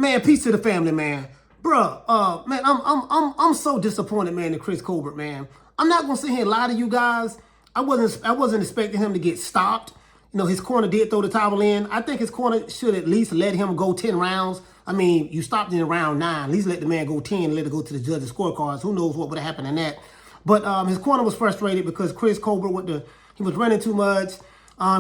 Man, peace to the family, man. Bruh, man, I'm so disappointed, man, in Chris Colbert, man. I'm not gonna sit here and lie to you guys. I wasn't expecting him to get stopped. You know, his corner did throw the towel in. I think his corner should at least let him go 10 rounds. I mean, you stopped in round 9. At least let the man go 10 and let it go to the judges' scorecards. Who knows what would have happened in that. But his corner was frustrated because Chris Colbert, he was running too much.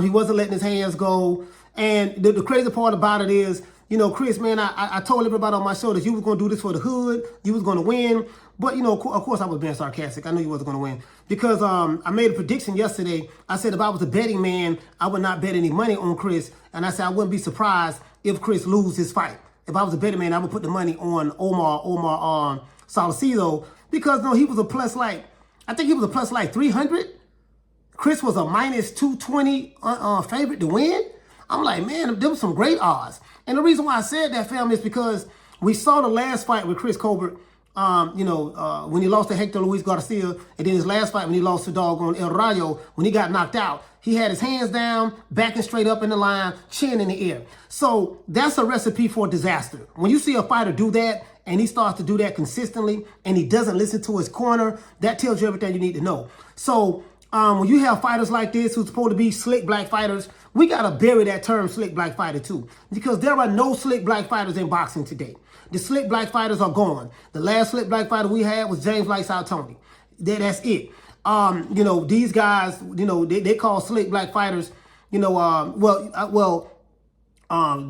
He wasn't letting his hands go. And the crazy part about it is, you know, Chris, man, I told everybody on my show that you was going to do this for the hood. You was going to win. But, you know, of course I was being sarcastic. I knew you wasn't going to win. Because I made a prediction yesterday. I said if I was a betting man, I would not bet any money on Chris. And I said I wouldn't be surprised if Chris loses his fight. If I was a betting man, I would put the money on Omar Salcido. Because, no, he was a plus like, I think he was a plus like 300. Chris was a minus 220 favorite to win. I'm like, man, there was some great odds. And the reason why I said that, family, is because we saw the last fight with Chris Colbert, when he lost to Hector Luis Garcia, and then his last fight when he lost to doggone El Rayo, when he got knocked out. He had his hands down, backing straight up in the line, chin in the air. So that's a recipe for disaster. When you see a fighter do that, and he starts to do that consistently, and he doesn't listen to his corner, that tells you everything you need to know. So when you have fighters like this who's supposed to be slick black fighters, we got to bury that term slick black fighter too. Because there are no slick black fighters in boxing today. The slick black fighters are gone. The last slick black fighter we had was James Lights Out Tony. That's it. You know, these guys, you know, they call slick black fighters, you know,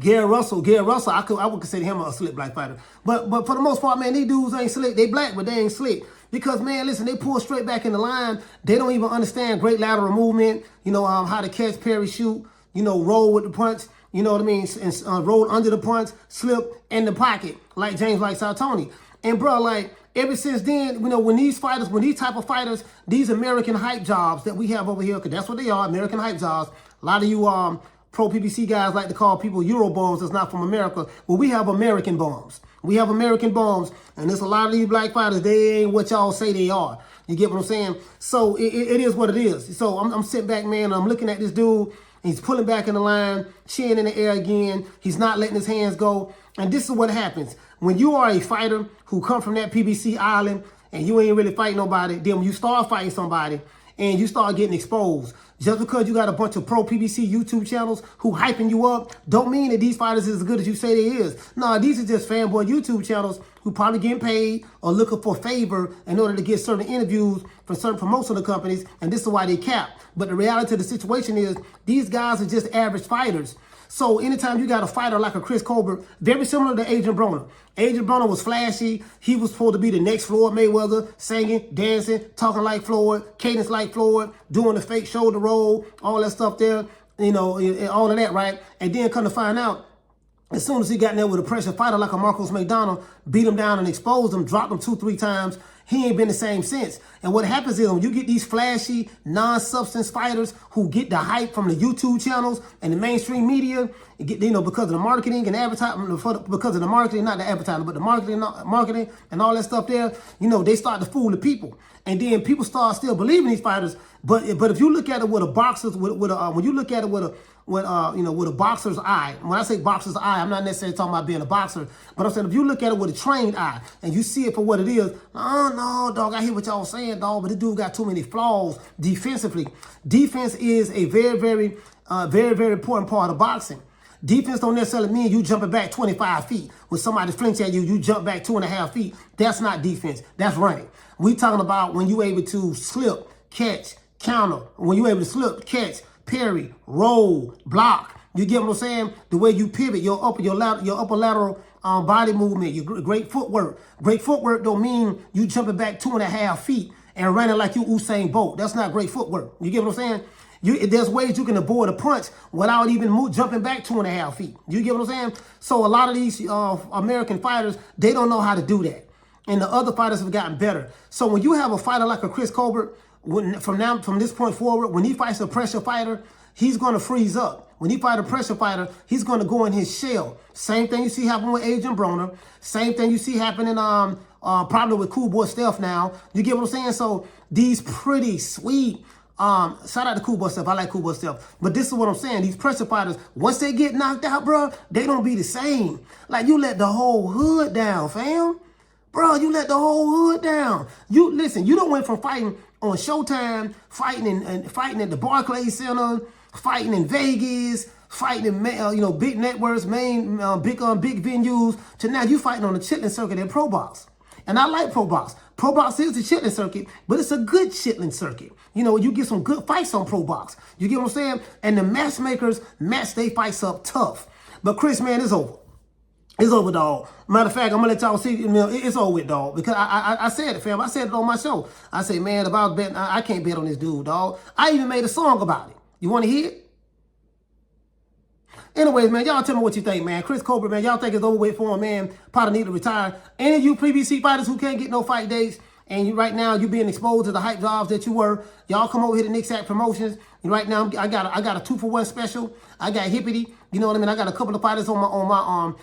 Gary Russell, I would consider him a slick black fighter. But for the most part, man, these dudes ain't slick. They black, but they ain't slick. Because, man, listen, they pull straight back in the line. They don't even understand great lateral movement, you know, how to catch, parry, shoot, you know, roll with the punch, you know what I mean, and roll under the punch, slip in the pocket, like James Lights Out Tony. And, bro, like, ever since then, you know, when these type of fighters, these American hype jobs that we have over here, because that's what they are, American hype jobs. A lot of you pro PBC guys like to call people Euro bums that's not from America. Well, we have American bums. We have American bums, and there's a lot of these black fighters, they ain't what y'all say they are. You get what I'm saying? So it is what it is. So I'm sitting back, man, and I'm looking at this dude, and he's pulling back in the line, chin in the air again. He's not letting his hands go. And this is what happens. When you are a fighter who come from that PBC island, and you ain't really fighting nobody, then when you start fighting somebody, and you start getting exposed, just because you got a bunch of pro PBC YouTube channels who hyping you up, don't mean that these fighters is as good as you say they is. No, these are just fanboy YouTube channels who probably getting paid or looking for favor in order to get certain interviews from certain promotional companies, and this is why they cap. But the reality of the situation is these guys are just average fighters. So anytime you got a fighter like a Chris Colbert, very similar to Adrian Broner. Adrian Broner was flashy. He was supposed to be the next Floyd Mayweather, singing, dancing, talking like Floyd, cadence like Floyd, doing the fake shoulder roll, all that stuff there, you know, all of that, right? And then come to find out, as soon as he got in there with a pressure fighter like a Marcos McDonald, beat him down and exposed him, dropped him 2-3 times, he ain't been the same since. And what happens is when you get these flashy, non-substance fighters who get the hype from the YouTube channels and the mainstream media, you know, because of the marketing and advertising, because of the marketing, not the advertising, but the marketing and all that stuff there, you know, they start to fool the people. And then people start still believing these fighters. But if you look at it with a boxer's, when you look at it with a boxer's eye. When I say boxer's eye, I'm not necessarily talking about being a boxer, but I'm saying if you look at it with a trained eye and you see it for what it is, oh no, dog, I hear what y'all saying, dog, but this dude got too many flaws defensively. Defense is a very, very important part of boxing. Defense don't necessarily mean you jumping back 25 feet. When somebody flinch at you, you jump back 2.5 feet. That's not defense. That's running. We talking about when you able to slip, catch, counter. When you able to slip, catch, parry, roll, block. You get what I'm saying? The way you pivot, your upper lateral body movement, your great footwork. Great footwork don't mean you jumping back 2.5 feet and running like you Usain Bolt. That's not great footwork. You get what I'm saying? There's ways you can avoid a punch without even jumping back 2.5 feet. You get what I'm saying? So a lot of these American fighters, they don't know how to do that. And the other fighters have gotten better. So when you have a fighter like a Chris Colbert, from this point forward, when he fights a pressure fighter, he's going to freeze up. When he fights a pressure fighter, he's going to go in his shell. Same thing you see happen with Adrian Broner. Same thing you see happening probably with Cool Boy Steph now. You get what I'm saying? So these pretty sweet, Shout out to Cool Boy Stuff. I like Cool Boy Stuff. But this is what I'm saying. These pressure fighters, once they get knocked out, bro, they don't be the same. Like, you let the whole hood down, fam. Bro, you let the whole hood down. You listen, you don't went from fighting on Showtime, fighting at the Barclays Center, fighting in Vegas, fighting in big networks, big venues, to now you fighting on the chitlin circuit in Pro Box. And I like Pro Box. Pro Box is the chitlin circuit, but it's a good chitlin circuit. You know, you get some good fights on Pro Box. You get what I'm saying? And the matchmakers match their fights up tough. But Chris, man, it's over. It's over, dog. Matter of fact, I'm gonna let y'all see. It's over with, dog. Because I said it, fam. I said it on my show. I say, man, if I was betting, I can't bet on this dude, dog. I even made a song about it. You want to hear it? Anyways, man, y'all tell me what you think, man. Chris Colbert, man, y'all think it's over with for him, man. Probably need to retire. Any of you PBC fighters who can't get no fight dates, and right now you being exposed to the hype jobs that you were, y'all come over here to Nick Sack Promotions. And right now I got a 2-for-1 special. I got Hippity. You know what I mean? I got a couple of fighters on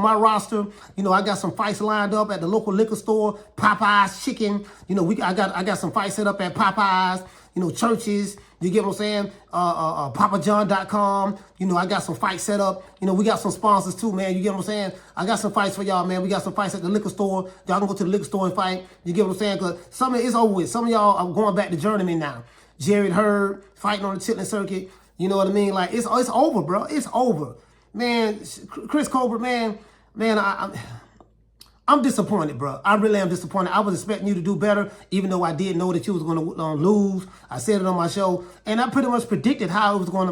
my roster. You know, I got some fights lined up at the local liquor store, Popeye's Chicken. You know, I got some fights set up at Popeye's. You know, churches. You get what I'm saying? PapaJohn.com. You know, I got some fights set up. You know, we got some sponsors too, man. You get what I'm saying? I got some fights for y'all, man. We got some fights at the liquor store. Y'all can go to the liquor store and fight. You get what I'm saying? Because some of it's over with. Some of y'all are going back to journeyman now. Jared Hurd fighting on the chitlin circuit. You know what I mean? Like, it's over, bro. It's over. Man, Chris Colbert, man, I'm disappointed, bro. I really am disappointed. I was expecting you to do better, even though I did know that you was going to lose. I said it on my show, and I pretty much predicted how it was going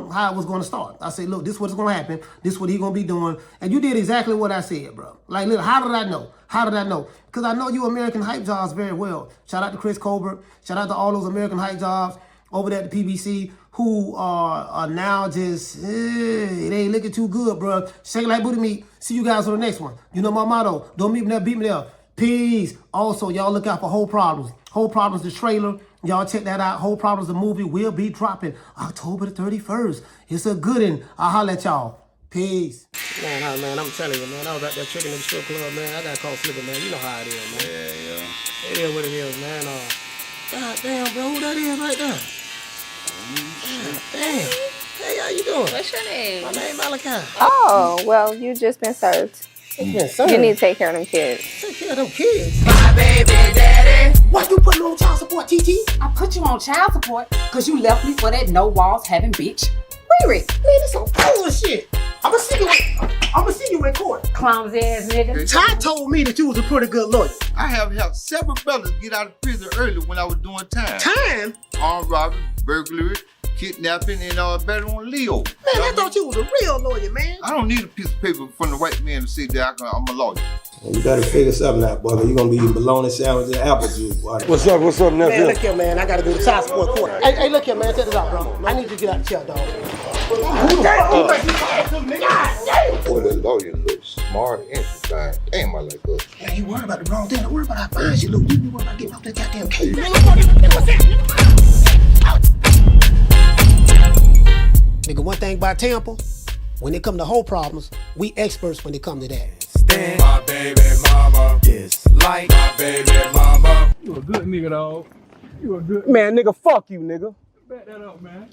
to start. I said, look, this is what's going to happen. This is what he's going to be doing, and you did exactly what I said, bro. Like, look, how did I know? How did I know? Because I know you American hype jobs very well. Shout out to Chris Colbert. Shout out to all those American hype jobs over there at the PBC who are now just, it ain't looking too good, bro. Shake like booty meat. See you guys on the next one. You know my motto. Don't meet me there, beat me there. Peace. Also, y'all look out for Whole Problems. Whole Problems, the trailer. Y'all check that out. Whole Problems, the movie will be dropping October the 31st. It's a good one. I'll holler at y'all. Peace. Man, I'm telling you, man. I was out there tricking in the strip club, man. I got caught slipping, man. You know how it is, man. Yeah. It is what it is, man. God damn, bro. Who that is right there? Damn. Hey, how you doing? What's your name? My name Malachi. Oh, well, you just been served. You need to take care of them kids. Take care of them kids? My baby daddy. Why you putting on child support, TT? I put you on child support because you left me for that no walls having bitch. Riri. Man, this some bullshit. I'ma see you in court. Clumsy ass nigga. Ty told me that you was a pretty good lawyer. I have helped several brothers get out of prison early when I was doing time. Time? Armed robbery, burglary, kidnapping, and better on Leo. Man, I thought you was a real lawyer, man. I don't need a piece of paper from the white man to say that I'm a lawyer. Well, you better figure something out, boy. You're gonna be eating bologna sandwich and apple juice, boy. What's up, nephew? Man, look here, man. I gotta go to child support court. Hey, look here, man. Check this out, bro. I need you to get out the chair, dog. Boy, that lawyer looks smart and fine. Damn, I like us. Man, you worry about the wrong thing. Don't worry about how fine you look. You be worried about getting off that goddamn case. Nigga, one thing about Tampa, when it come to whole problems, we experts when it come to that. Stand my baby mama, dislike my baby mama. You a good nigga, dog. You a good Man, nigga, fuck you, nigga. back that up, man.